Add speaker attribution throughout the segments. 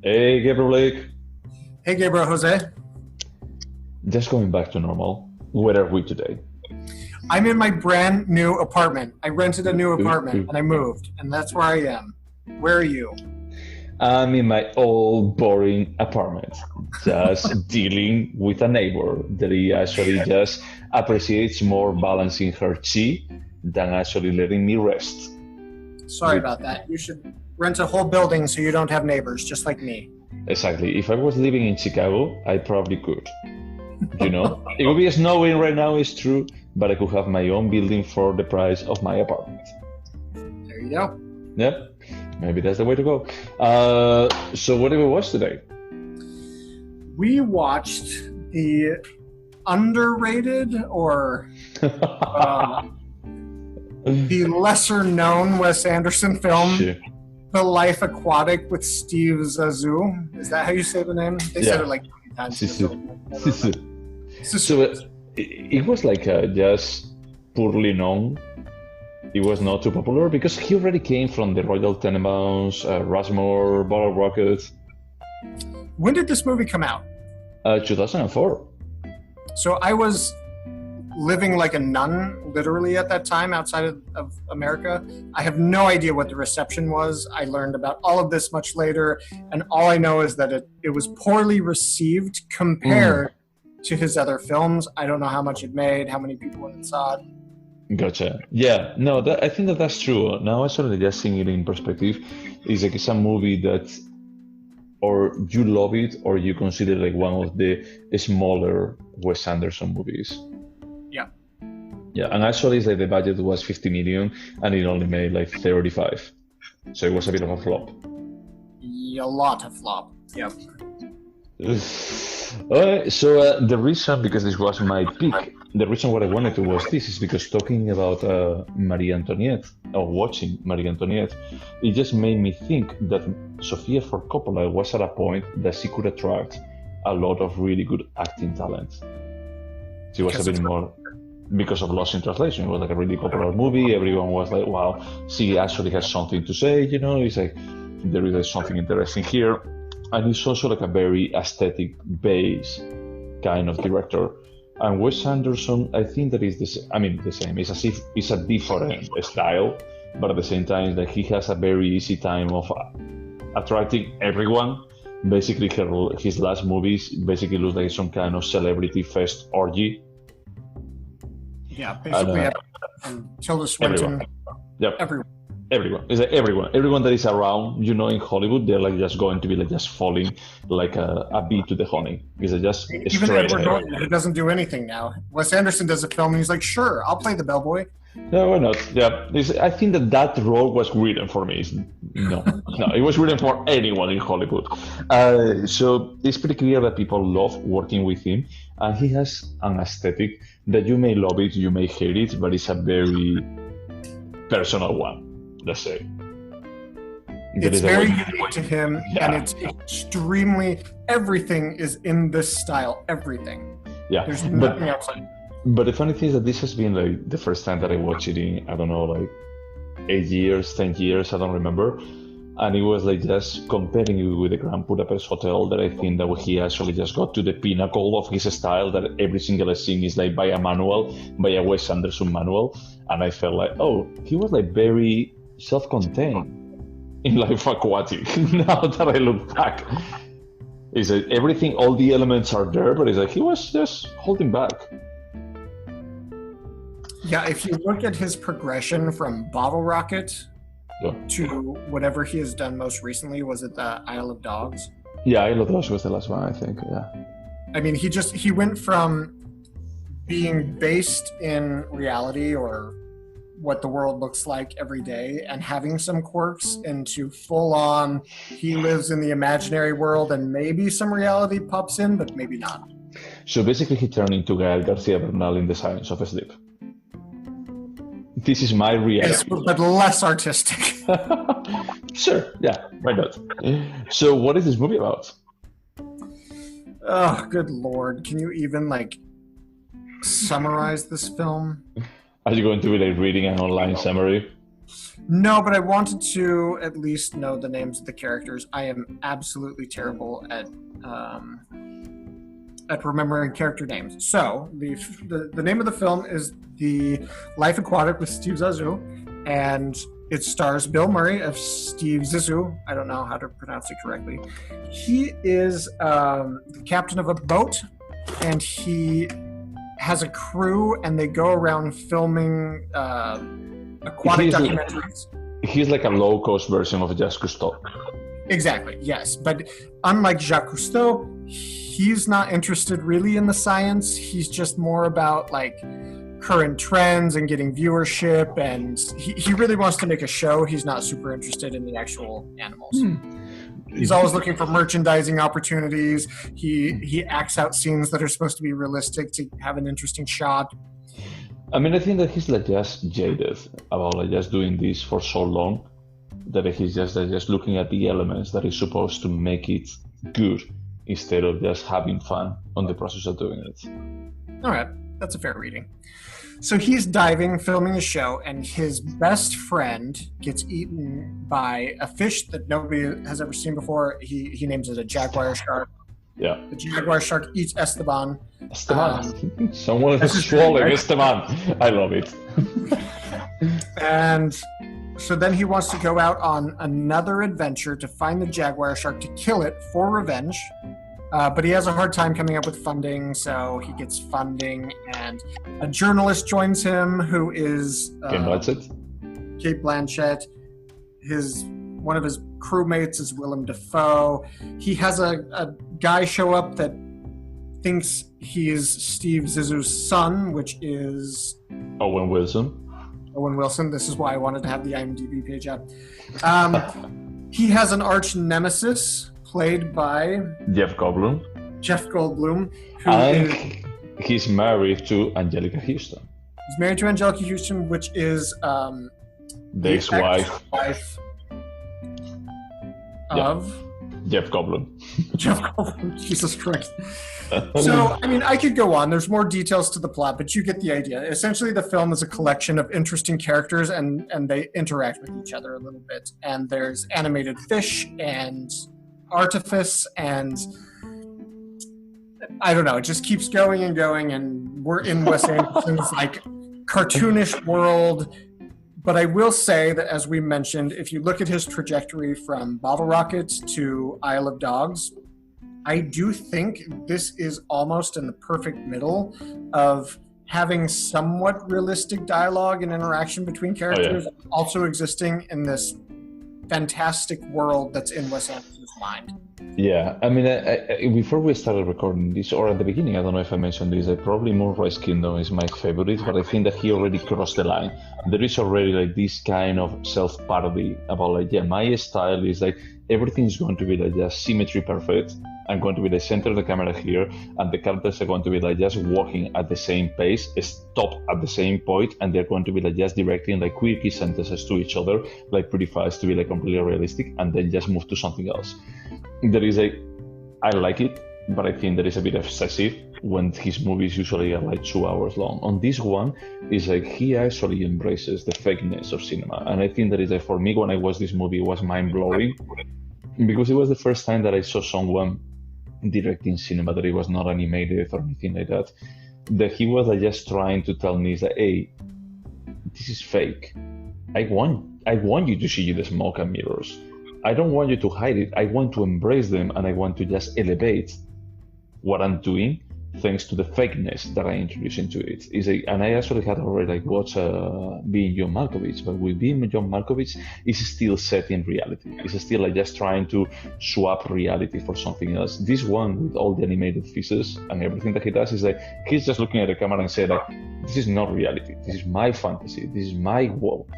Speaker 1: Hey, Gabriel.
Speaker 2: Hey, Gaybros, Jose.
Speaker 1: Just going back to normal. Where are we today?
Speaker 2: I'm in my brand new apartment. I rented a new
Speaker 1: Ooh,
Speaker 2: apartment
Speaker 1: ooh.
Speaker 2: and I moved, and that's where I am. Where are you?
Speaker 1: I'm in my old boring apartment, just dealing with a neighbor that he actually just appreciates more balancing her chi than actually letting me rest.
Speaker 2: Sorry
Speaker 1: With
Speaker 2: about that. You should rent a whole building so you don't have neighbors, just like me.
Speaker 1: exactly, if I was living in Chicago, I probably could. It would be snowing right now, it's true, but I could have my own building for the price of my apartment.
Speaker 2: There you go.
Speaker 1: Yep, maybe that's the way to go. So what did we watch today?
Speaker 2: We watched the underrated or uh, the lesser known Wes Anderson film,
Speaker 1: Shit.
Speaker 2: The Life Aquatic with Steve Zissou. Is that how you say the name? They said
Speaker 1: Yeah.
Speaker 2: it like 20 times in the
Speaker 1: Sisu.
Speaker 2: film.
Speaker 1: Sisu. So
Speaker 2: Zissou.
Speaker 1: it was like just poorly known. It was not too popular because he already came from the Royal Tenenbaums, Rushmore, Bottle Rocket,
Speaker 2: When did this movie come out?
Speaker 1: 2004.
Speaker 2: So I was living like a nun, literally, at that time outside of America. I have no idea what the reception was. I learned about all of this much later, and all I know is that it was poorly received
Speaker 1: Mm,
Speaker 2: compared to his other films. I don't know how much it made, how many people went and saw it.
Speaker 1: gotcha. Yeah, no, I think that that's true. Now actually just seeing it in perspective, is like it's a movie that or you love it or you consider like one of the smaller Wes Anderson movies.
Speaker 2: Yeah,
Speaker 1: Yeah, and actually, it's like the budget was 50 million and it only made like 35. So it was a bit of a flop.
Speaker 2: a lot of flop. Yep.
Speaker 1: Alright, so the reason, because this was my pick, the reason why I wanted to watch this is because talking about Marie Antoinette, or watching Marie Antoinette, it just made me think that Sofia for Coppola was at a point that she could attract a lot of really good acting talent. She was a
Speaker 2: Because
Speaker 1: bit
Speaker 2: it's
Speaker 1: more because of Lost in Translation. It was like a really popular movie. Everyone was like, wow, she actually has something to say, It's like there is like, something interesting here. And it's also like a very aesthetic base kind of director. And Wes Anderson, I think that is the same. I mean, the same. It's as if it's a different style, but at the same time, like he has a very easy time of attracting everyone. Basically, his last movies basically look like some kind of celebrity fest orgy.
Speaker 2: yeah,
Speaker 1: And
Speaker 2: basically Tilda
Speaker 1: everyone.
Speaker 2: Swinton,
Speaker 1: Yep,
Speaker 2: everyone.
Speaker 1: everyone. It's like everyone that is around, in Hollywood, they're like just going to be like just falling like a bee to the honey. It's like just
Speaker 2: Even
Speaker 1: straight
Speaker 2: Edward
Speaker 1: ahead.
Speaker 2: Norton, who doesn't do anything now. Wes Anderson does a film and he's like, sure, I'll play the bellboy.
Speaker 1: Yeah, why not? Yeah, I think that role was written for me. No, no, it was written for anyone in Hollywood. So it's pretty clear that people love working with him, and he has an aesthetic that you may love it, you may hate it, but it's a very personal one. Let's say that
Speaker 2: It's
Speaker 1: is a
Speaker 2: very
Speaker 1: way.
Speaker 2: unique to him, and
Speaker 1: Yeah,
Speaker 2: it's extremely, everything is in this style. Everything.
Speaker 1: yeah.
Speaker 2: There's
Speaker 1: But
Speaker 2: nothing outside.
Speaker 1: but the funny thing is that this has been like the first time that I watched it in I don't know like 8 years, 10 years, I don't remember. And it was like just comparing it with the Grand Budapest Hotel that I think that he actually just got to the pinnacle of his style that every single scene is like by a manual, by a Wes Anderson manual. And I felt like, oh, he was like very self-contained in Life Aquatic. Now that I look back, it's like everything, all the elements are there, but it's like he was just holding back.
Speaker 2: Yeah, if you look at his progression from Bottle Rocket
Speaker 1: Yeah,
Speaker 2: to whatever he has done most recently, was it the Isle of Dogs?
Speaker 1: yeah, I love those was the last one, I think. Yeah.
Speaker 2: I mean, he went from being based in reality or what the world looks like every day and having some quirks into full on he lives in the imaginary world and maybe some reality pops in but maybe not.
Speaker 1: So basically, he turned into Gael Garcia Bernal in The Science of Sleep. This is my
Speaker 2: Yes,
Speaker 1: reality.
Speaker 2: but less artistic.
Speaker 1: Sure, yeah, why not? So, what is this movie about?
Speaker 2: Oh, good lord, can you even like summarize this film?
Speaker 1: Are you going to be like reading an online summary?
Speaker 2: No, but I wanted to at least know the names of the characters. I am absolutely terrible at remembering character names. So the name of the film is The Life Aquatic with Steve Zissou, and it stars Bill Murray as Steve Zissou. I don't know how to pronounce it correctly. He is the captain of a boat, and he has a crew, and they go around filming aquatic documentaries.
Speaker 1: He's like a low-cost version of Jacques Cousteau.
Speaker 2: Exactly, yes. But unlike Jacques Cousteau, he's not interested really in the science. He's just more about like current trends and getting viewership, and he really wants to make a show. He's not super interested in the actual animals. He's always looking for merchandising opportunities. He acts out scenes that are supposed to be realistic to have an interesting shot.
Speaker 1: I mean, I think that he's like just jaded about like just doing this for so long that he's just looking at the elements that is supposed to make it good instead of just having fun on the process of doing it.
Speaker 2: All right, that's a fair reading. So he's diving, filming a show, and his best friend gets eaten by a fish that nobody has ever seen before. He names it a jaguar shark.
Speaker 1: Yeah.
Speaker 2: The jaguar shark eats Esteban.
Speaker 1: Esteban. Someone has swallowed right? Esteban. I love it.
Speaker 2: And so then he wants to go out on another adventure to find the jaguar shark to kill it for revenge. But he has a hard time coming up with funding, so he gets funding, and a journalist joins him who is Kate Blanchett. One of his crewmates is Willem Dafoe. He has a guy show up that thinks he is Steve Zissou's son, which is
Speaker 1: Owen Wilson.
Speaker 2: This is why I wanted to have the IMDb page up. He has an arch nemesis played by
Speaker 1: Jeff Goldblum. He's married to Angelica Houston.
Speaker 2: He's married to Angelica Houston, which is
Speaker 1: the ex-wife
Speaker 2: of
Speaker 1: Jeff Goldblum.
Speaker 2: Jesus Christ. So, I mean, I could go on. There's more details to the plot, but you get the idea. Essentially, the film is a collection of interesting characters, and they interact with each other a little bit. And there's animated fish and artifice, and I don't know, it just keeps going and going, and we're in Wes Anderson's like cartoonish world. But I will say that, as we mentioned, if you look at his trajectory from Bottle Rockets to Isle of Dogs, I do think this is almost in the perfect middle of having somewhat realistic dialogue and interaction between characters, also existing in this fantastic world that's in Wes Anderson's mind.
Speaker 1: Yeah, I mean, before we started recording this, or at the beginning, I don't know if I mentioned this, probably Moonrise Kingdom is my favorite, but I think that he already crossed the line. There is already like this kind of self-parody about like, yeah, my style is like, everything's going to be like just symmetry perfect. I'm going to be the center of the camera here, and the characters are going to be like just walking at the same pace, stop at the same point, and they're going to be like just directing like quirky sentences to each other, like pretty fast to be like completely realistic, and then just move to something else. There is I like it, but I think there is a bit excessive when his movies usually are like 2 hours long. On this one, is like he actually embraces the fakeness of cinema, and I think that is like, for me, when I watched this movie, it was mind-blowing, because it was the first time that I saw someone directing cinema that it was not animated or anything like that, that he was like just trying to tell me is that, hey, this is fake. I want you to see the smoke and mirrors. I don't want you to hide it. I want to embrace them, and I want to just elevate what I'm doing thanks to the fakeness that I introduce into it. And I actually had already like watched Being John Malkovich, but with Being John Malkovich, it's still set in reality. It's still like just trying to swap reality for something else. This one, with all the animated faces and everything that he does, is like he's just looking at the camera and saying like, this is not reality. This is my fantasy. This is my world.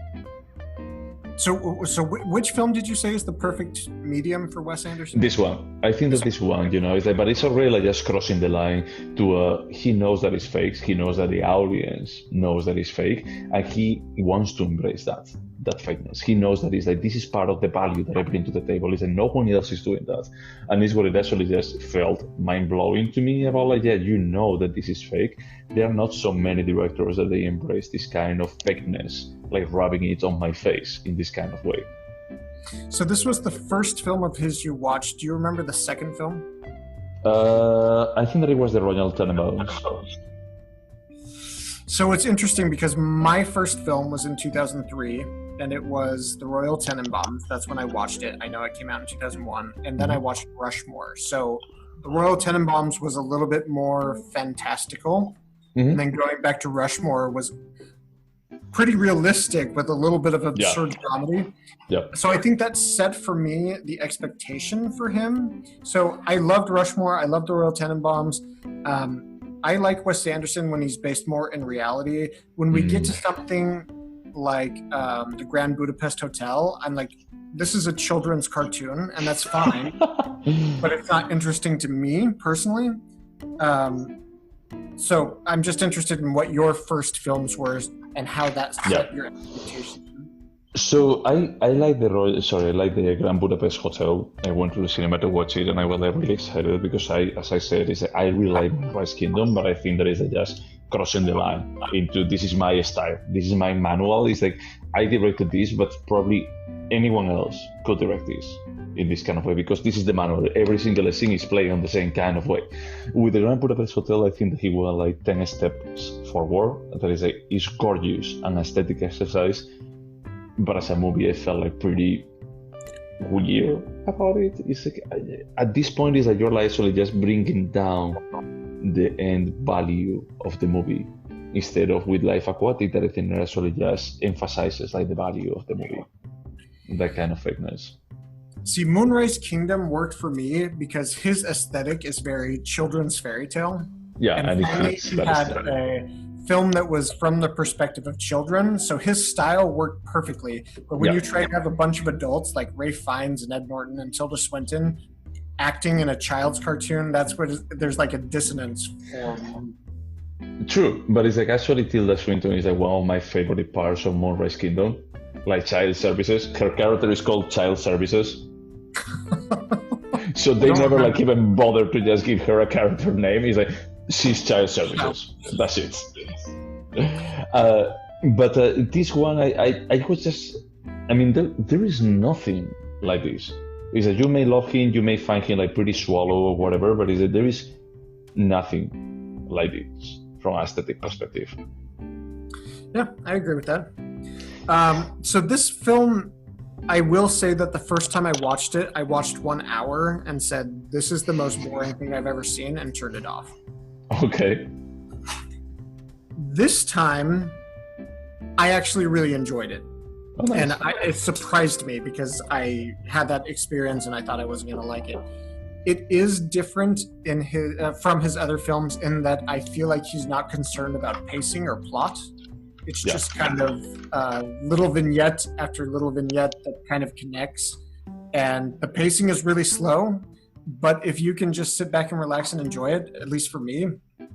Speaker 2: So which film did you say is the perfect medium for Wes Anderson?
Speaker 1: This one. I think that this one, is like, but it's already like just crossing the line to, he knows that it's fake, he knows that the audience knows that it's fake, and he wants to embrace that. that fakeness. He knows that it's like, this is part of the value that I bring to the table. Is that no one else is doing that. And it's what it actually just felt mind-blowing to me about like, yeah, you know that this is fake. There are not so many directors that they embrace this kind of fakeness, like rubbing it on my face in this kind of way.
Speaker 2: So this was the first film of his you watched. Do you remember the second film?
Speaker 1: I think that it was the Royal Tenenbaums.
Speaker 2: So it's interesting because my first film was in 2003, and it was The Royal Tenenbaums. That's when I watched it. I know it came out in 2001, and then I watched Rushmore. So The Royal Tenenbaums was a little bit more fantastical, and then going back to Rushmore was pretty realistic with a little bit of absurd comedy.
Speaker 1: Yeah.
Speaker 2: So I think that set for me the expectation for him. So I loved Rushmore. I loved The Royal Tenenbaums. I like Wes Anderson when he's based more in reality. When we get to something like the Grand Budapest Hotel, I'm like, this is a children's cartoon, and that's fine. But it's not interesting to me personally. So I'm just interested in what your first films were and how that set your expectations.
Speaker 1: So I like the Grand Budapest Hotel. I went to the cinema to watch it, and I was like really excited because as I said, I really like Moonrise Kingdom, but I think that is just crossing the line into this is my style, this is my manual. It's like I directed this, but probably anyone else could direct this in this kind of way because this is the manual. Every single scene is playing on the same kind of way. With the Grand Budapest Hotel, I think that he went like 10 steps forward. That is like, it's gorgeous, an aesthetic exercise. But as a movie, I felt like pretty weird about it. It's like at this point, it's like you're like actually just bringing down the end value of the movie instead of with Life Aquatic that I think actually just emphasizes like the value of the movie, that kind of fakeness.
Speaker 2: See, Moonrise Kingdom worked for me because his aesthetic is very children's fairy tale.
Speaker 1: Yeah, and
Speaker 2: he had a film that was from the perspective of children, so his style worked perfectly. But when you try to have a bunch of adults like Ralph Fiennes and Ed Norton and Tilda Swinton acting in a child's cartoon, that's where there's like a dissonance form.
Speaker 1: True, but it's like actually Tilda Swinton is like one of my favorite parts of Moonrise Kingdom, like Child Services. Her character is called Child Services. So they never like even bother to just give her a character name. It's like she's Child Services. That's it. But this one, I was just, I mean, there is nothing like this. Is that you may love him, you may find him like pretty swallow or whatever, but is that there is nothing like this from an aesthetic perspective.
Speaker 2: Yeah, I agree with that. So this film, I will say that the first time I watched it, I watched 1 hour and said, this is the most boring thing I've ever seen, and turned it off.
Speaker 1: Okay.
Speaker 2: This time, I actually really enjoyed it.
Speaker 1: Oh, nice.
Speaker 2: And it surprised me because I had that experience and I thought I wasn't going to like it. It is different in from his other films in that I feel like he's not concerned about pacing or plot. It's just kind of little vignette after little vignette that kind of connects. And the pacing is really slow, but if you can just sit back and relax and enjoy it, at least for me,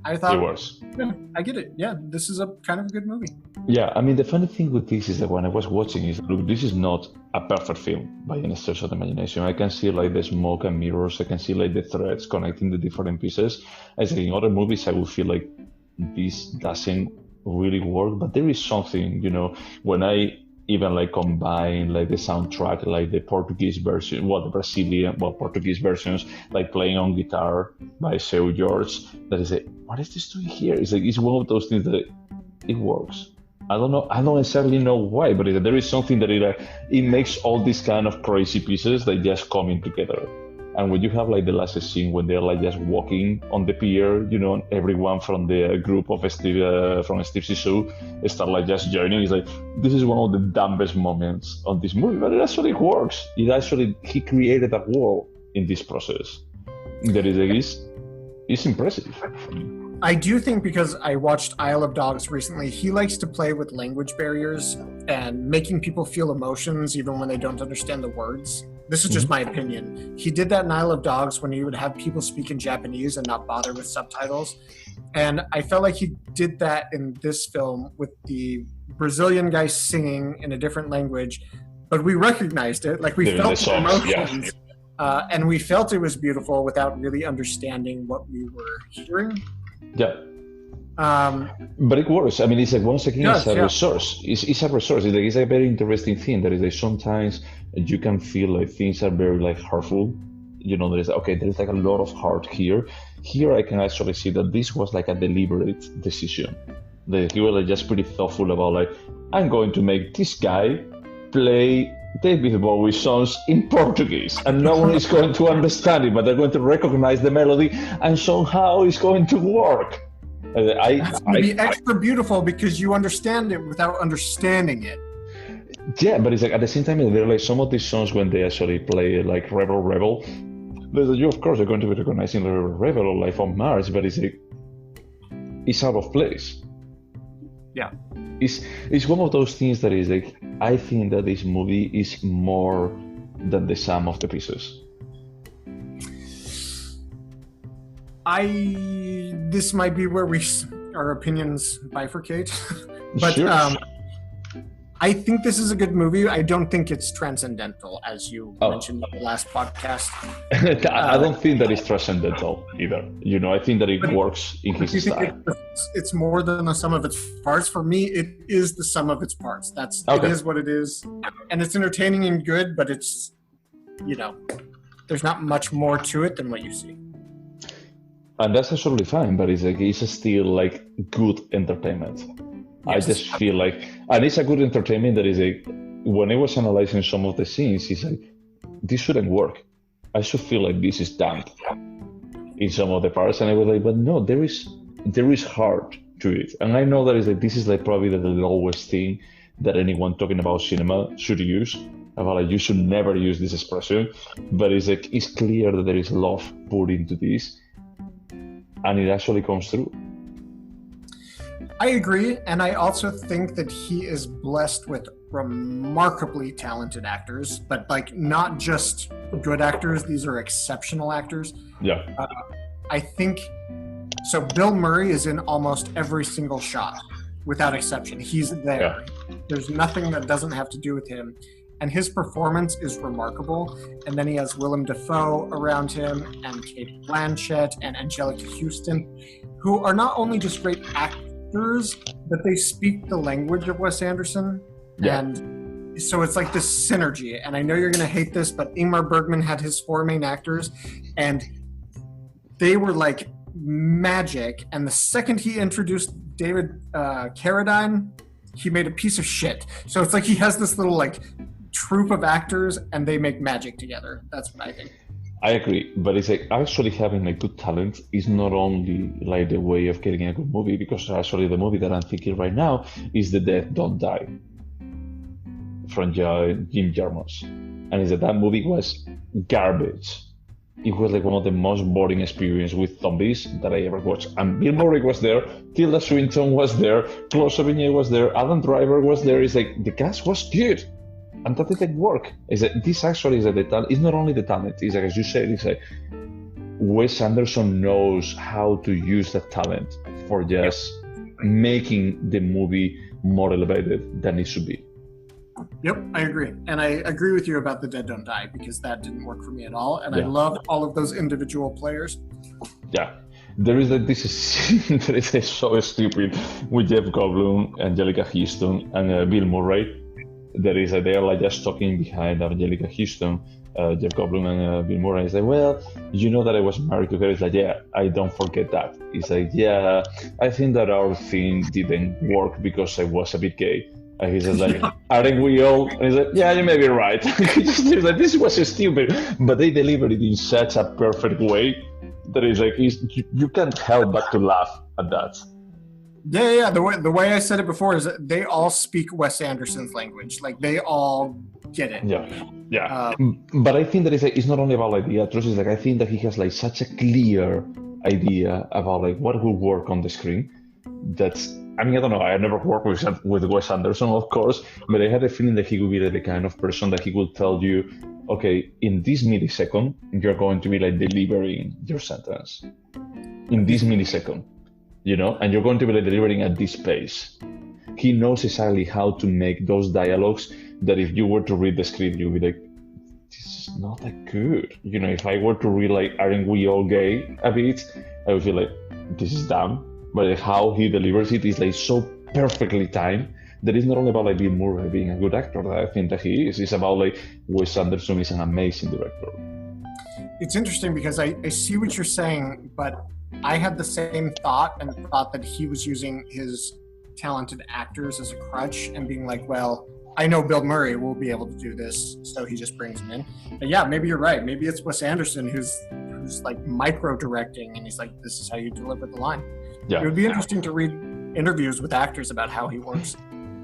Speaker 2: I thought,
Speaker 1: it was.
Speaker 2: Yeah, I get it. Yeah, this is a kind of a good movie.
Speaker 1: Yeah, I mean, the funny thing with this is that when I was watching it, look, this is not a perfect film by any stretch of the imagination. I can see like the smoke and mirrors. I can see like the threads connecting the different pieces. As in other movies, I would feel like this doesn't really work, but there is something, you know, when I even like combine like the soundtrack, like the Portuguese version, the Brazilian, Portuguese versions, like playing on guitar by Seu Jorge, that is like, what is this doing here? It's like, it's one of those things that it works. I don't necessarily know why, but there is something that it makes all these kind of crazy pieces that just coming together. And when you have like the last scene when they're like just walking on the pier, you know, everyone from the group of Steve Zissou start like just joining. It's like, this is one of the dumbest moments on this movie, but it actually works. He created a world in this process that is impressive.
Speaker 2: I do think, because I watched Isle of Dogs recently, he likes to play with language barriers and making people feel emotions even when they don't understand the words. This is just my opinion. He did that in Isle of Dogs when he would have people speak in Japanese and not bother with subtitles. And I felt like he did that in this film with the Brazilian guy singing in a different language, but we recognized it. Like we
Speaker 1: Even
Speaker 2: felt
Speaker 1: the
Speaker 2: the
Speaker 1: songs,
Speaker 2: emotions, and we felt it was beautiful without really understanding what we were hearing.
Speaker 1: Yeah. But it works. I mean, it's like once again, it's a resource. It's a resource. It's a very interesting thing. That is like sometimes you can feel like things are very like hurtful. You know, there's like a lot of heart here. Here, I can actually see that this was like a deliberate decision. That he was like just pretty thoughtful about like, I'm going to make this guy play David Bowie songs in Portuguese, and no one is going to understand it, but they're going to recognize the melody, and somehow it's going to work.
Speaker 2: It's going to be extra beautiful because you understand it without understanding it.
Speaker 1: Yeah, but it's like at the same time, there are like some of these songs when they actually play like Rebel Rebel, you of course are going to be recognizing Rebel Rebel or Life on Mars, but it's like it's out of place.
Speaker 2: Yeah,
Speaker 1: it's one of those things that is like I think that this movie is more than the sum of the pieces.
Speaker 2: This might be where our opinions bifurcate, but
Speaker 1: sure.
Speaker 2: I think this is a good movie. I don't think it's transcendental, as you mentioned in the last podcast.
Speaker 1: I don't think that it's transcendental either. You know, I think that it works in his style.
Speaker 2: It's more than the sum of its parts. For me, it is the sum of its parts. It is what it is, and it's entertaining and good. But it's, there's not much more to it than what you see. And
Speaker 1: that's absolutely fine, but it's still like good entertainment. Yes. I just feel like, and it's a good entertainment that is when I was analyzing some of the scenes, it's like, this shouldn't work. I should feel like this is damp in some of the parts, and I was like, but no, there is heart to it. And I know that this is like probably the lowest thing that anyone talking about cinema should use. About like, you should never use this expression, but it's clear that there is love put into this. And it actually comes through.
Speaker 2: I agree, and I also think that he is blessed with remarkably talented actors, but like not just good actors; these are exceptional actors.
Speaker 1: Yeah.
Speaker 2: I think so. Bill Murray is in almost every single shot, without exception. He's there. Yeah. There's nothing that doesn't have to do with him. And his performance is remarkable. And then he has Willem Dafoe around him, and Cate Blanchett, and Angelica Houston, who are not only just great actors, but they speak the language of Wes Anderson. Yeah. And so it's like this synergy. And I know you're going to hate this, but Ingmar Bergman had his 4 main actors, and they were like magic. And the second he introduced David Carradine, he made a piece of shit. So it's like he has this little like troupe of actors, and they make magic together. That's what I think.
Speaker 1: I agree, but it's like actually having a good talent is not only like the way of getting a good movie, because actually the movie that I'm thinking right now is The Dead Don't Die from Jim Jarmusch, and that movie was garbage. It was like one of the most boring experiences with zombies that I ever watched. And Bill Murray was there, Tilda Swinton was there, Claude Sevigny was there, Adam Driver was there. It's like the cast was good, and that didn't work. This actually is the talent. It's not only the talent. It's like, as you said, it's like Wes Anderson knows how to use that talent for just making the movie more elevated than it should be.
Speaker 2: Yep, I agree. And I agree with you about The Dead Don't Die, because that didn't work for me at all. And I love all of those individual players.
Speaker 1: Yeah. There is this scene that is so stupid with Jeff Goldblum, Angelica Houston, and Bill Murray. They are like just talking behind Angelica Houston, Jeff Goldblum, and Bill Murray. He's like, well, you know that I was married to her. It's like, yeah, I don't forget that. He's like, yeah, I think that our thing didn't work because I was a bit gay. And he's just like, aren't we all? And he's like, yeah, you may be right. He's like, this was stupid. But they delivered it in such a perfect way that is like, you can't help but to laugh at that.
Speaker 2: Yeah. The way I said it before is that they all speak Wes Anderson's language. Like, they all get it.
Speaker 1: Yeah. But I think that it's not only about like the actors. It's like, I think that he has like such a clear idea about like what will work on the screen. I don't know. I never worked with Wes Anderson, of course, but I had a feeling that he would be like the kind of person that he will tell you, okay, in this millisecond, you're going to be like delivering your sentence. In this millisecond, and you're going to be like delivering at this pace. he knows exactly how to make those dialogues that if you were to read the script, you'd be like, this is not that good. You know, if I were to read like Aren't We All Gay a bit, I would feel like this is dumb. But like, how he delivers it is like so perfectly timed that it's not only about like Bill Murray being a good actor that I think that he is. It's about like Wes Anderson is an amazing director.
Speaker 2: It's interesting because I see what you're saying, but I had the same thought and thought that he was using his talented actors as a crutch and being like, well, I know Bill Murray will be able to do this, so he just brings him in. But yeah, maybe you're right. Maybe it's Wes Anderson who's like micro directing, and he's like, this is how you deliver the line. Yeah. It would be interesting to read interviews with actors about how he works.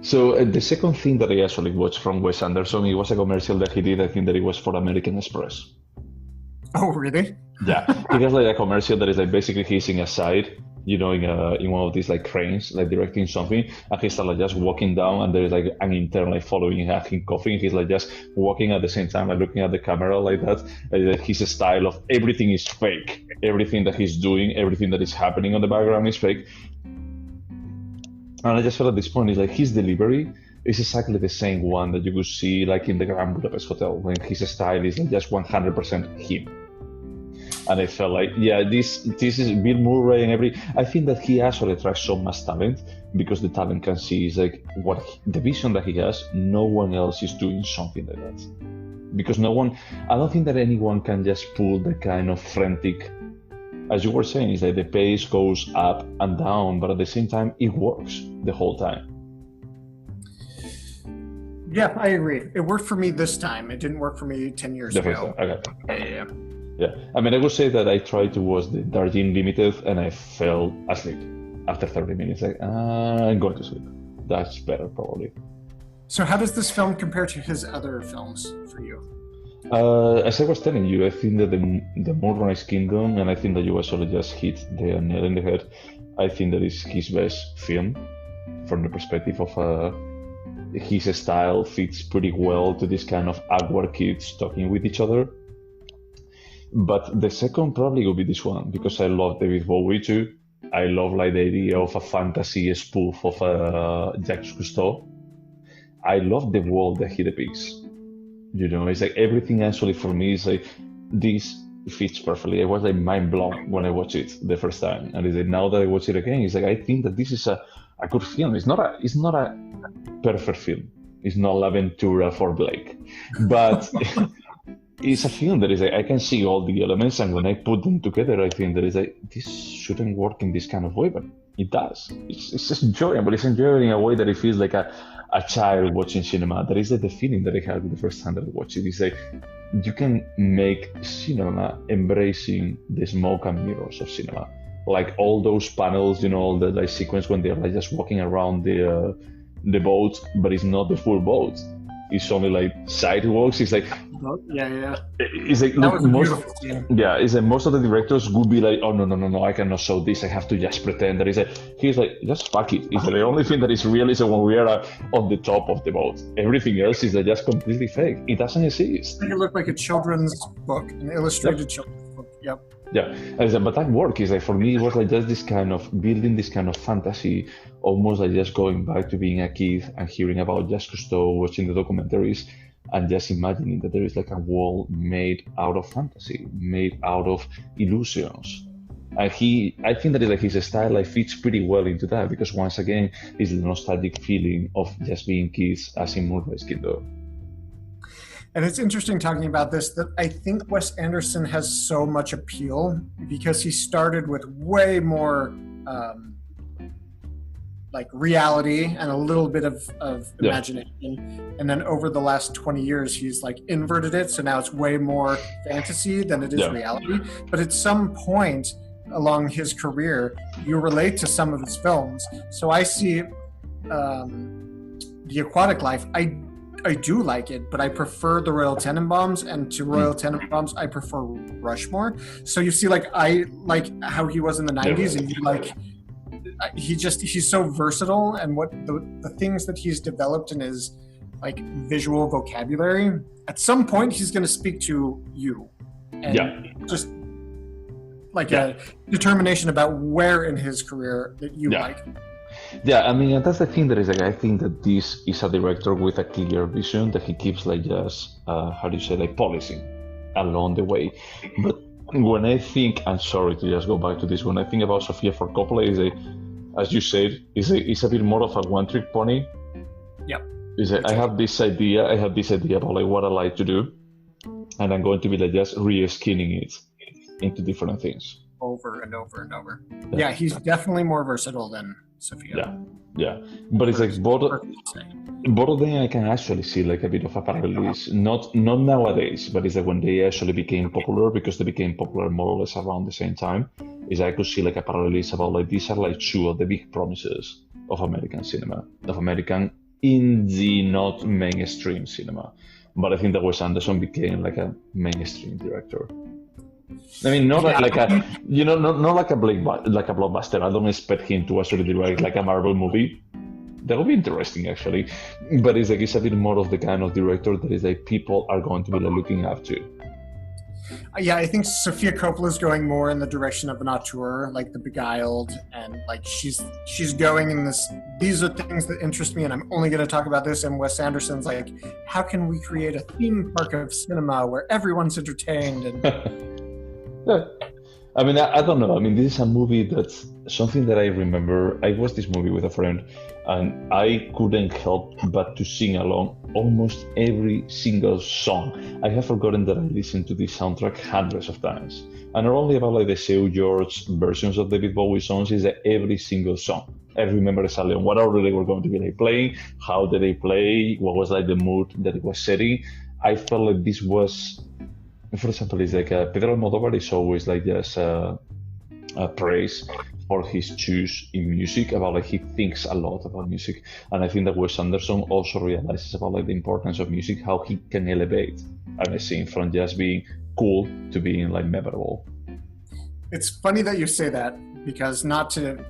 Speaker 1: So the second thing that I actually watched from Wes Anderson, it was a commercial that he did. I think that it was for American Express.
Speaker 2: Oh, really?
Speaker 1: Yeah, he has like a commercial that is like basically he's in a side, you know, in one of these like cranes, like directing something, and he's like just walking down, and there is like an intern like following him, coughing. He's like just walking at the same time, like looking at the camera like that. His style of everything is fake. Everything that he's doing, everything that is happening on the background is fake. And I just felt at this point, is like his delivery is exactly the same one that you could see like in the Grand Budapest Hotel, when his style is like just 100% him. And I felt like, yeah, this is Bill Murray and I think that he actually attracts so much talent because the talent can see is like the vision that he has, no one else is doing something like that. Because I don't think that anyone can just pull the kind of frantic, as you were saying, is like the pace goes up and down, but at the same time, it works the whole time.
Speaker 2: Yeah, I agree. It worked for me this time. It didn't work for me 10 years ago.
Speaker 1: Okay. Yeah, I mean, I would say that I tried to watch the Darjeeling Limited and I fell asleep after 30 minutes. Like, I'm going to sleep. That's better, probably.
Speaker 2: So how does this film compare to his other films for you?
Speaker 1: As I was telling you, I think that the Moonrise Kingdom, and I think that you actually just hit the nail in the head, I think that is his best film from the perspective of his style fits pretty well to this kind of awkward kids talking with each other. But the second probably will be this one, because I love David Bowie too. I love like the idea of a fantasy spoof of Jacques Cousteau. I love the world that he depicts. You know, it's like everything actually for me is like, this fits perfectly. I was like mind blown when I watched it the first time. And it's like, now that I watch it again, it's like, I think that this is a good film. It's not a perfect film. It's not L'Avventura for Blake. But it's a film that is like, I can see all the elements, and when I put them together, I think that is like, this shouldn't work in this kind of way, but it does. It's just enjoyable. It's enjoyable in a way that it feels like a child watching cinema. That is like the feeling that I had the first time that I watched it. It's like, you can make cinema embracing the smoke and mirrors of cinema. Like all those panels, you know, all the like sequence when they're like just walking around the boat, but it's not the full boat. It's only like sidewalks. It's like,
Speaker 2: yeah.
Speaker 1: It's like it's like most of the directors would be like, oh no, I cannot show this. I have to just pretend that it's like. He's like, just fuck it. It's like, the only thing that is real is when we are on the top of the boat. Everything else is like just completely fake. It doesn't exist.
Speaker 2: It looked like a children's book, an illustrated children's book. Yep.
Speaker 1: Yeah, but that work is like, for me, it was like just this kind of building this kind of fantasy, almost like just going back to being a kid and hearing about Jacques Cousteau, watching the documentaries, and just imagining that there is like a world made out of fantasy, made out of illusions. And I think that is like his style like fits pretty well into that, because once again, it's the nostalgic feeling of just being kids, as in Moonrise Kingdom.
Speaker 2: And it's interesting talking about this, that I think Wes Anderson has so much appeal because he started with way more like reality and a little bit of imagination. And then over the last 20 years, he's like inverted it. So now it's way more fantasy than it is reality. But at some point along his career, you relate to some of his films. So I see The Aquatic Life. I do like it, but I prefer the Royal Tenenbaums, and to Royal Tenenbaums, I prefer Rushmore. So you see, like, I like how he was in the 90s, and you like, he's so versatile, and what the things that he's developed in his like visual vocabulary, at some point he's going to speak to you. And just like a determination about where in his career that you like.
Speaker 1: Yeah, I mean, and that's the thing that is like, I think that this is a director with a clear vision that he keeps like just, how do you say, like policing along the way. But when I think, I'm sorry to just go back to this, when I think about Sofia for Coppola, is a, as you said, is a bit more of a one-trick pony.
Speaker 2: Yep.
Speaker 1: Is I have this idea about like what I like to do, and I'm going to be like just re-skinning it into different things.
Speaker 2: Over and over and over. Yeah, he's definitely more versatile than Sofia.
Speaker 1: Yeah. But it's like both of them I can actually see like a bit of a parallels. Not nowadays, but it's like when they actually became popular, because they became popular more or less around the same time, is I could see like a parallels about like these are like two of the big promises of American cinema, of American indie, not mainstream cinema. But I think that Wes Anderson became like a mainstream director. I mean, not like a, you know, not like a blockbuster. I don't expect him to actually direct like a Marvel movie. That would be interesting, actually. But it's like it's a bit more of the kind of director that is like people are going to be like, looking up to.
Speaker 2: Yeah, I think Sofia Coppola is going more in the direction of an auteur, like The Beguiled, and like she's going in this. These are things that interest me, and I'm only going to talk about this. And Wes Anderson's like, how can we create a theme park of cinema where everyone's entertained? And
Speaker 1: I mean, I don't know. I mean, this is a movie that's something that I remember. I watched this movie with a friend, and I couldn't help but to sing along almost every single song. I have forgotten that I listened to this soundtrack hundreds of times. And not only about like the Seu George versions of David Bowie songs, is that every single song. I remember exactly what order they were going to be like playing, how did they play, what was like the mood that it was setting. I felt like this was, for example, it's like Pedro Almodóvar is always like just praise for his choice in music, about like he thinks a lot about music, and I think that Wes Anderson also realizes about like the importance of music, how he can elevate a scene from just being cool to being like memorable.
Speaker 2: It's funny that you say that, because not to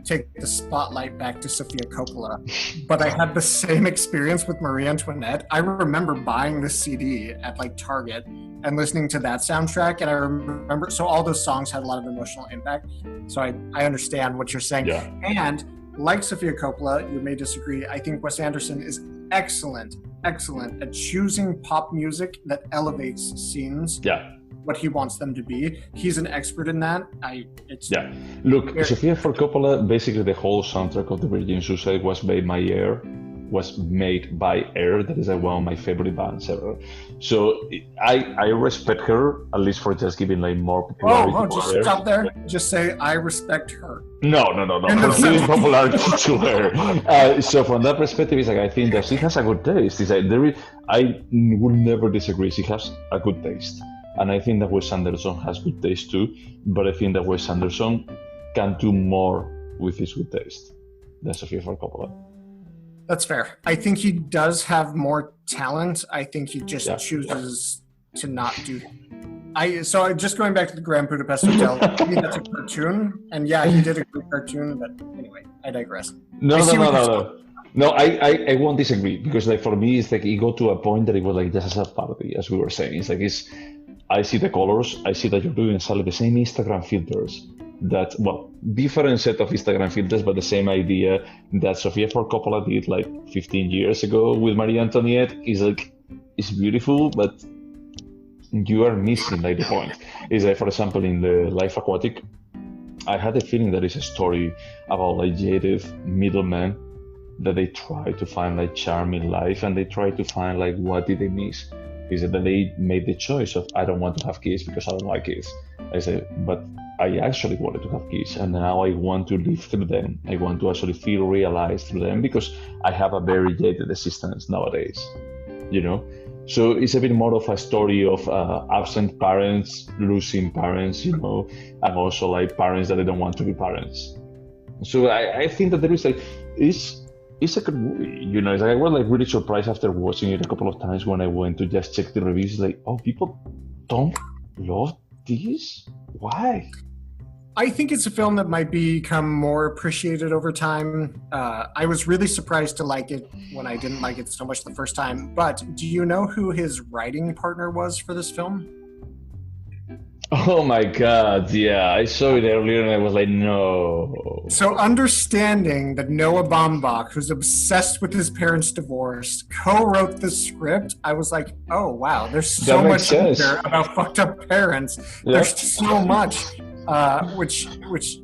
Speaker 2: take the spotlight back to Sofia Coppola, but I had the same experience with Marie Antoinette. I remember buying the CD at like Target and listening to that soundtrack, and I remember, so all those songs had a lot of emotional impact. So I understand what you're saying.
Speaker 1: Yeah.
Speaker 2: And like Sofia Coppola, you may disagree, I think Wes Anderson is excellent at choosing pop music that elevates scenes.
Speaker 1: Yeah.
Speaker 2: What he wants them to be. He's an expert in that.
Speaker 1: Look, Sofia for Coppola, basically the whole soundtrack of The Virgin Suicide was made by Air. That is like one of my favorite bands ever. So I respect her, at least for just giving like more popularity.
Speaker 2: Oh, just stop there. Just say I respect her.
Speaker 1: No. For giving popularity to her. So from that perspective, it's like I think that she has a good taste. It's like I would never disagree. She has a good taste. And I think that Wes Anderson has good taste too, but I think that Wes Anderson can do more with his good taste than Sofia for Coppola.
Speaker 2: That's fair. I think he does have more talent. I think he just chooses to not do. So just going back to the Grand Budapest Hotel, I mean, that's a cartoon, and yeah, he did a good cartoon, but anyway, I digress.
Speaker 1: No. No, I won't disagree, because like for me, it's like it got to a point that it was like just as a parody, as we were saying. It's like I see the colors, I see that you're doing exactly the same Instagram filters. That, well, different set of Instagram filters, but the same idea that Sofia for Coppola did like 15 years ago with Marie Antoinette is like, it's beautiful, but you are missing like the point. Is like, for example, in the Life Aquatic, I had a feeling that it's a story about like jaded middlemen that they try to find like charm in life, and they try to find like what did they miss. Is that they made the choice of I don't want to have kids because I don't like kids. I said, but I actually wanted to have kids, and now I want to live through them. I want to actually feel realized through them, because I have a very jaded existence nowadays, you know? So it's a bit more of a story of absent parents, losing parents, you know, and also like parents that they don't want to be parents. So I think that there is like, it's a good movie, you know. It's like I was like really surprised after watching it a couple of times when I went to just check the reviews. Like, oh, people don't love this? Why?
Speaker 2: I think it's a film that might become more appreciated over time. I was really surprised to like it when I didn't like it so much the first time. But do you know who his writing partner was for this film?
Speaker 1: Oh my God, yeah, I saw it earlier and I was like, no.
Speaker 2: So understanding that Noah Baumbach, who's obsessed with his parents' divorce, co-wrote the script, I was like, oh wow, there's so
Speaker 1: That makes
Speaker 2: much in
Speaker 1: sense.
Speaker 2: there about fucked up parents.
Speaker 1: Yeah.
Speaker 2: There's so much, which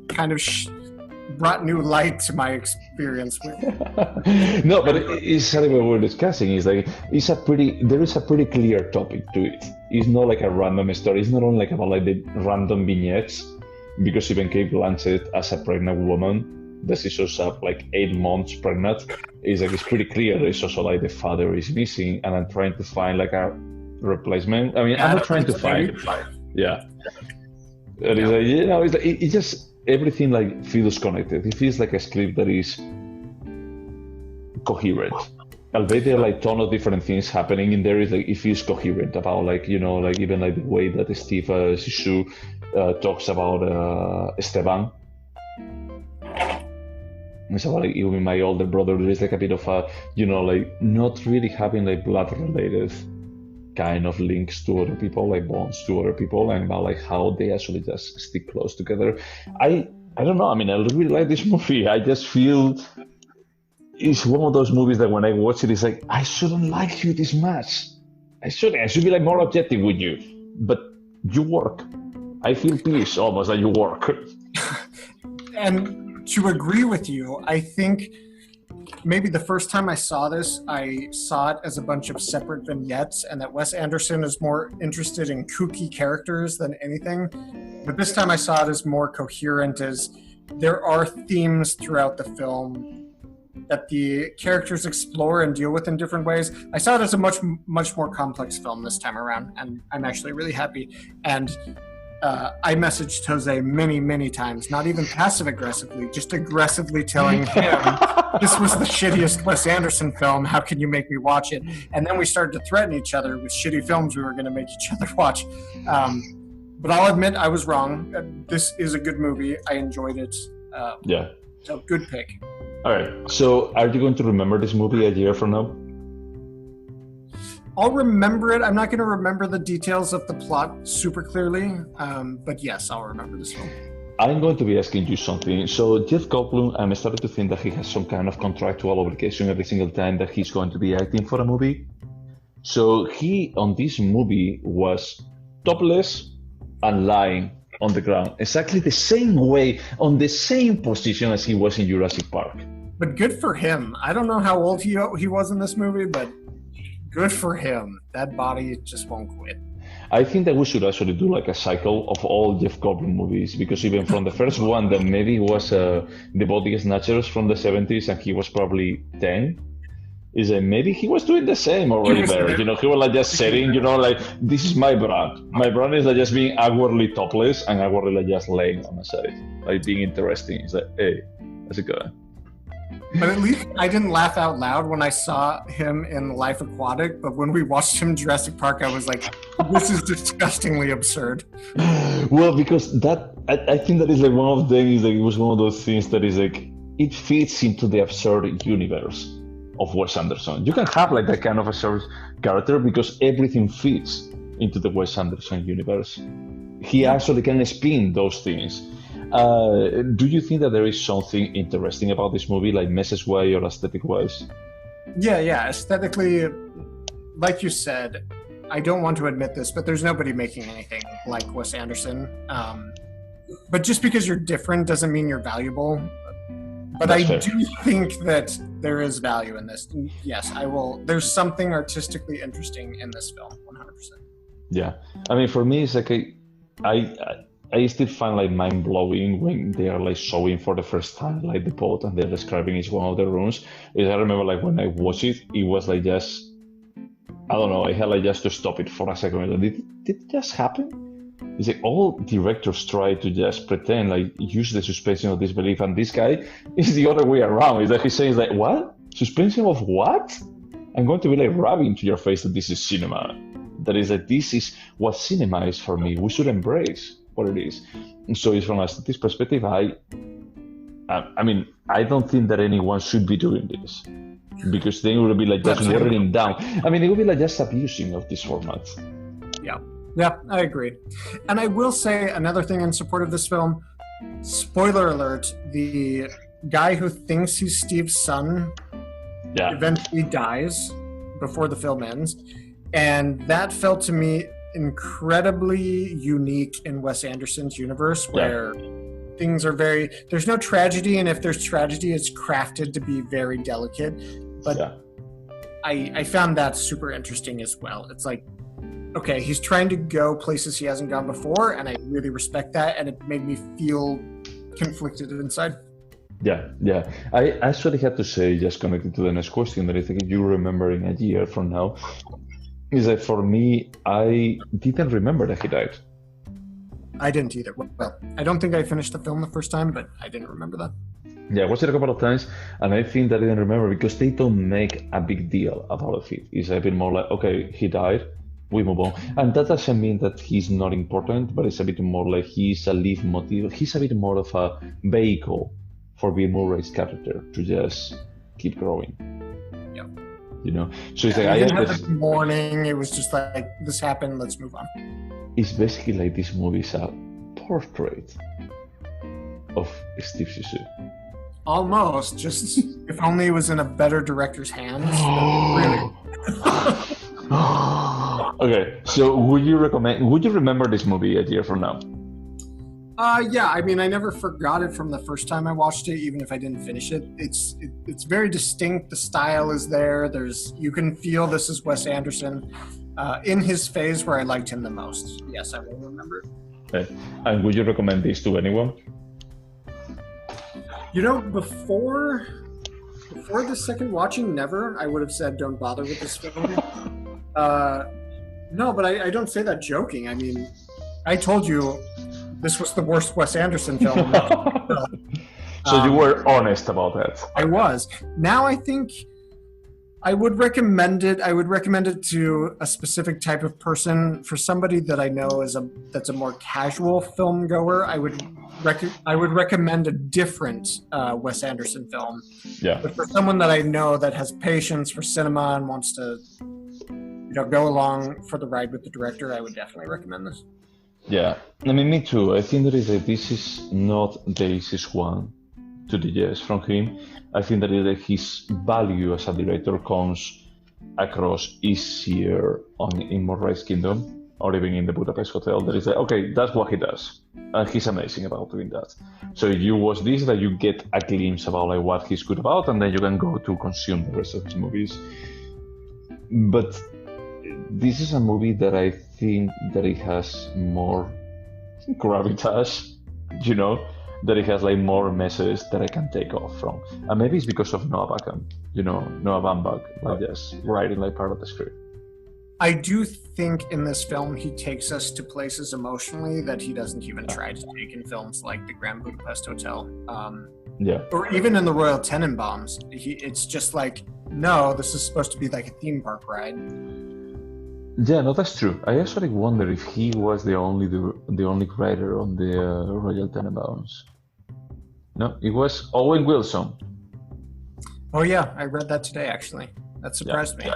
Speaker 2: kind of brought new light to my experience with it.
Speaker 1: No, but it's something what we're discussing. Is like there is a pretty clear topic to it. It's not like a random story. It's not only like about like the random vignettes, because even Kate Blanchett as a pregnant woman, that she's also like 8 months pregnant, is like it's pretty clear. It's also like the father is missing, and I'm trying to find like a replacement. I mean, I'm not trying to find. Yeah, and it's like, you know, it's like it just. Everything like feels connected. It feels like a script that is coherent. Albeit there are like ton of different things happening in there. Is like it feels coherent about like, you know, like even like the way that Steve Zissou talks about Esteban. It's about like even my older brother. There is like a bit of a, you know, like not really having like blood related kind of links to other people, like bonds to other people, and about like how they actually just stick close together. I don't know. I mean, I really like this movie. I just feel it's one of those movies that when I watch it, it's like I shouldn't like you this much. I shouldn't. I should be like more objective with you. But you work. I feel peace almost that you work.
Speaker 2: And to agree with you, I think maybe the first time I saw this, I saw it as a bunch of separate vignettes, and that Wes Anderson is more interested in kooky characters than anything. But this time I saw it as more coherent, as there are themes throughout the film that the characters explore and deal with in different ways. I saw it as a much more complex film this time around, and I'm actually really happy. And I messaged Jose many times, not even passive-aggressively, just aggressively telling him this was the shittiest Wes Anderson film, how can you make me watch it? And then we started to threaten each other with shitty films we were going to make each other watch. But I'll admit I was wrong. This is a good movie. I enjoyed it.
Speaker 1: Yeah.
Speaker 2: So good pick.
Speaker 1: All right. So are you going to remember this movie a year from now?
Speaker 2: I'll remember it. I'm not going to remember the details of the plot super clearly, but yes, I'll remember this film.
Speaker 1: I'm going to be asking you something. So Jeff Goldblum, I'm starting to think that he has some kind of contractual obligation every single time that he's going to be acting for a movie. So he, on this movie, was topless and lying on the ground, exactly the same way, on the same position as he was in Jurassic Park.
Speaker 2: But good for him. I don't know how old he was in this movie, but good for him. That body just won't quit.
Speaker 1: I think that we should actually do like a cycle of all Jeff Goldblum movies, because even from the first one that maybe was The Body Snatchers from the 70s, and he was probably 10, is that maybe he was doing the same already there. You know, he was like just setting, you know, like this is my brand. My brand is like just being awkwardly topless and awkwardly like just laying on the side, like being interesting. It's like, hey, how's it going?
Speaker 2: But at least I didn't laugh out loud when I saw him in Life Aquatic, but when we watched him in Jurassic Park, I was like, this is disgustingly absurd.
Speaker 1: Well, because that, I think that is like one of them, is like, it was one of those things that is like, it fits into the absurd universe of Wes Anderson. You can have like that kind of absurd character because everything fits into the Wes Anderson universe. He actually can spin those things. Do you think that there is something interesting about this movie, like message-wise or aesthetic-wise?
Speaker 2: Yeah. Aesthetically, like you said, I don't want to admit this, but there's nobody making anything like Wes Anderson. But just because you're different doesn't mean you're valuable. But
Speaker 1: That's
Speaker 2: I
Speaker 1: fair.
Speaker 2: do think that there is value in this. Yes, I will. There's something artistically interesting in this film, 100%.
Speaker 1: Yeah, I mean, for me, it's like I still find like mind blowing when they are like showing for the first time like the boat and they're describing each one of the rooms. I remember like when I watched it, it was like just, I don't know, I had like just to stop it for a second. Like, did it just happen? It's like all directors try to just pretend like use the suspension of disbelief, and this guy is the other way around. It's like he's saying like, what? Suspension of what? I'm going to be like rubbing to your face that this is cinema. That is like, this is what cinema is for me. We should embrace what it is. And so it's from a this perspective, I mean, I don't think that anyone should be doing this, because then it would be like just watering down. I mean, it would be like just abusing of this format.
Speaker 2: Yeah. Yeah, I agree. And I will say another thing in support of this film. Spoiler alert, the guy who thinks he's Steve's son
Speaker 1: Yeah,
Speaker 2: eventually dies before the film ends. And that felt to me incredibly unique in Wes Anderson's universe, where things are there's no tragedy, and if there's tragedy, it's crafted to be very delicate. But I found that super interesting as well. It's like, okay, he's trying to go places he hasn't gone before, and I really respect that, and it made me feel conflicted inside.
Speaker 1: Yeah. I actually had to say, just connected to the next question, that I think you remember in a year from now, is that for me, I didn't remember that he died.
Speaker 2: I didn't either. Well, I don't think I finished the film the first time, but I didn't remember that.
Speaker 1: Yeah, I watched it a couple of times, and I think that I didn't remember because they don't make a big deal about it. It's a bit more like, okay, he died, we move on. And that doesn't mean that he's not important, but it's a bit more like he's a leitmotif. He's a bit more of a vehicle for Bill Murray's character to just keep growing.
Speaker 2: Yeah.
Speaker 1: You know? So it's like,
Speaker 2: I
Speaker 1: I
Speaker 2: didn't
Speaker 1: have
Speaker 2: have
Speaker 1: this,
Speaker 2: a warning. It was just like, this happened, let's move on.
Speaker 1: it's basically like this movie is a portrait of Steve Zissou.
Speaker 2: Almost. Just if only it was in a better director's hands. Really.
Speaker 1: Okay, so would you remember this movie a year from now?
Speaker 2: Yeah, I mean, I never forgot it from the first time I watched it, even if I didn't finish it. It's very distinct. The style is there. You can feel this is Wes Anderson in his phase where I liked him the most. Yes, I will remember it.
Speaker 1: Okay. And would you recommend this to anyone?
Speaker 2: You know, before the second watching, never. I would have said don't bother with this film. No, but I don't say that joking. I mean, I told you this was the worst Wes Anderson film.
Speaker 1: So you were honest about that.
Speaker 2: I was. Now I think I would recommend it. I would recommend it to a specific type of person. For somebody that I know that's a more casual film goer, I would recommend a different Wes Anderson film.
Speaker 1: Yeah.
Speaker 2: But for someone that I know that has patience for cinema and wants to, go along for the ride with the director, I would definitely recommend this.
Speaker 1: Yeah, I mean, me too. I think this is not the easiest one to digest from him. I think that his value as a director comes across easier in Moonrise Kingdom or even in the Budapest Hotel. That is like, okay, that's what he does, and he's amazing about doing that. So if you watch this, that you get a glimpse about like what he's good about, and then you can go to consume the rest of his movies. But this is a movie that I think that it has more gravitas, that it has like more messages that I can take off from. And maybe it's because of Noah Baumbach, Noah Baumbach, like just writing like part of the script.
Speaker 2: I do think in this film he takes us to places emotionally that he doesn't even try to take in films like the Grand Budapest Hotel. Or even in the Royal Tenenbaums. It's just like, no, this is supposed to be like a theme park ride.
Speaker 1: Yeah, no, that's true. I actually wonder if he was the only writer on the Royal Tenenbaums. No, it was Owen Wilson.
Speaker 2: Oh yeah, I read that today actually. That surprised me.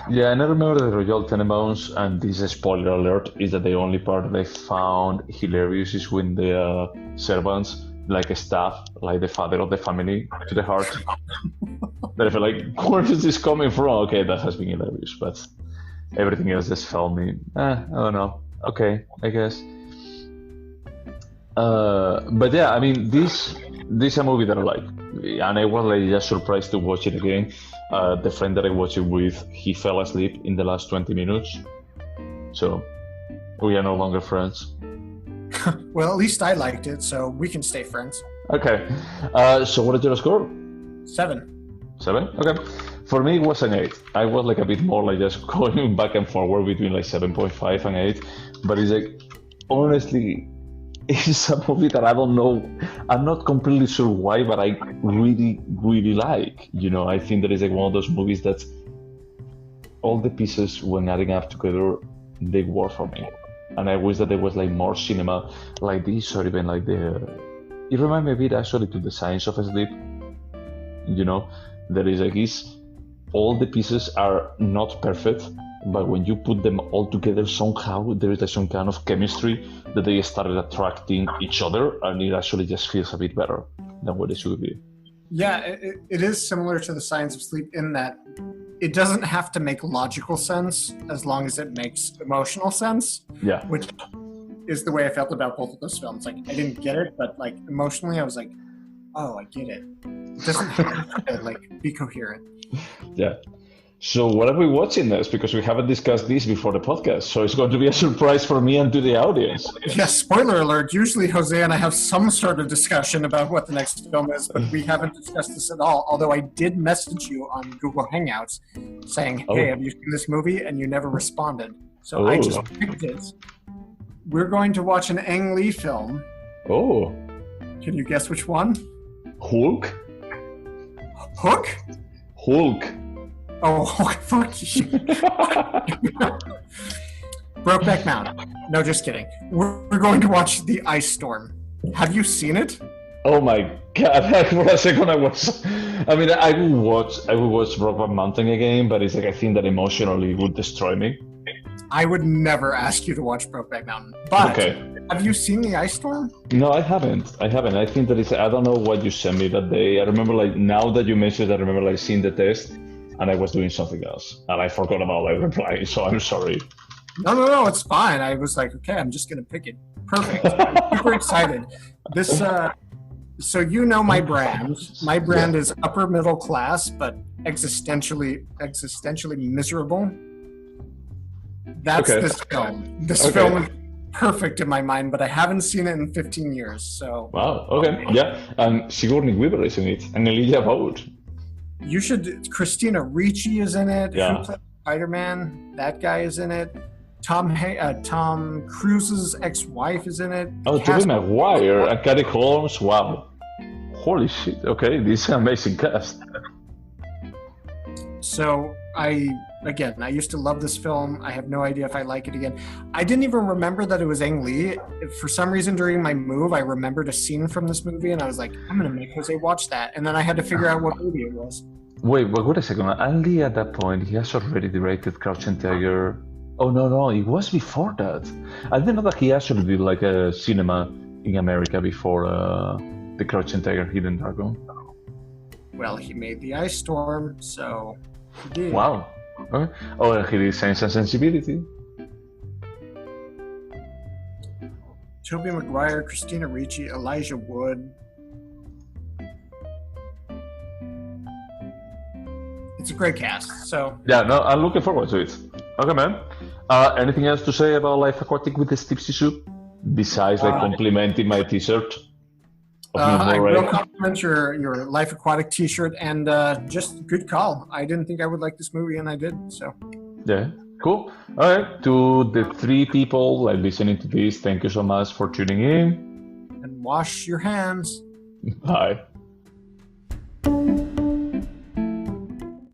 Speaker 1: Yeah, and I remember the Royal Tenenbaums, and this is a spoiler alert, is that the only part that I found hilarious is when the servants like staff like the father of the family to the heart. That I feel like, where is this coming from? Okay, that has been hilarious, but everything else just felt me, I don't know. Okay, I guess. But yeah, I mean, this is a movie that I like, and I was like just surprised to watch it again. The friend that I watched it with, he fell asleep in the last 20 minutes, so we are no longer friends.
Speaker 2: Well, at least I liked it, so we can stay friends.
Speaker 1: Okay, so what did you score?
Speaker 2: 7.
Speaker 1: 7? Okay. For me, it was an 8. I was like a bit more like just going back and forward between like 7.5 and 8. But it's like, honestly, it's a movie that I don't know. I'm not completely sure why, but I really, really like. I think that it's like one of those movies that all the pieces, when adding up together, they work for me. And I wish that there was like more cinema like this, or even like it reminds me a bit actually to The Science of Sleep. There is like all the pieces are not perfect, but when you put them all together, somehow there is some kind of chemistry that they started attracting each other, and it actually just feels a bit better than what it should be.
Speaker 2: Yeah, it is similar to the science of sleep in that it doesn't have to make logical sense as long as it makes emotional sense.
Speaker 1: Yeah.
Speaker 2: Which is the way I felt about both of those films. Like, I didn't get it, but like emotionally, I was like, oh, I get it. It doesn't have to like be coherent.
Speaker 1: Yeah. So what are we watching next? Because we haven't discussed this before the podcast, so it's going to be a surprise for me and to the audience.
Speaker 2: Yeah, spoiler alert. Usually Jose and I have some sort of discussion about what the next film is, but we haven't discussed this at all. Although I did message you on Google Hangouts saying, hey, have you seen this movie? And you never responded. So I just picked it. We're going to watch an Ang Lee film.
Speaker 1: Oh.
Speaker 2: Can you guess which one?
Speaker 1: Hulk?
Speaker 2: Hook?
Speaker 1: Hulk.
Speaker 2: Oh, fuck you. Brokeback Mountain. No, just kidding. We're going to watch The Ice Storm. Have you seen it?
Speaker 1: Oh my god! For a second, I will watch Brokeback Mountain again, but it's like I think that emotionally it would destroy me.
Speaker 2: I would never ask you to watch Brokeback Mountain. But have you seen The Ice Storm?
Speaker 1: No, I haven't. I think that I don't know what you sent me that day. I remember now that you mentioned it, I remember seeing the test. And I was doing something else, and I forgot about replying, so I'm sorry.
Speaker 2: No, it's fine. I was like, okay, I'm just gonna pick it. Perfect. I'm super excited. This, so you know my brand. My brand is upper middle class, but existentially miserable. That's this film. This film is perfect in my mind, but I haven't seen it in 15 years. So.
Speaker 1: Wow. Okay. Yeah. And Sigourney Weaver is in it, and Elijah Wood.
Speaker 2: You should. Christina Ricci is in it.
Speaker 1: Yeah.
Speaker 2: Who played Spider-Man? That guy is in it. Tom Cruise's ex-wife is in it.
Speaker 1: Oh, Tobey Maguire and Katie Holmes. Wow. Holy shit. Okay, this is an amazing cast.
Speaker 2: So I used to love this film. I have no idea if I like it again. I didn't even remember that it was Ang Lee. For some reason during my move, I remembered a scene from this movie, and I was like, I'm going to make Jose watch that. And then I had to figure out what movie it was.
Speaker 1: Wait a second. Ang Lee at that point, he has already directed Crouching Tiger. Oh, no, it was before that. I didn't know that he actually did like a cinema in America before the Crouching Tiger, Hidden Dragon.
Speaker 2: Well, he made The Ice Storm, so he did.
Speaker 1: Wow. Okay. Oh, and he did Sense and Sensibility.
Speaker 2: Tobey Maguire, Christina Ricci, Elijah Wood. It's a great cast. So
Speaker 1: yeah, no, I'm looking forward to it. Okay, man. Anything else to say about Life Aquatic with the Steve Zissou besides complimenting my T-shirt?
Speaker 2: I will compliment your Life Aquatic T-shirt and just good call. I didn't think I would like this movie, and I did. So
Speaker 1: yeah, cool. All right, to the 3 people listening to this, thank you so much for tuning in.
Speaker 2: And wash your hands.
Speaker 1: Bye.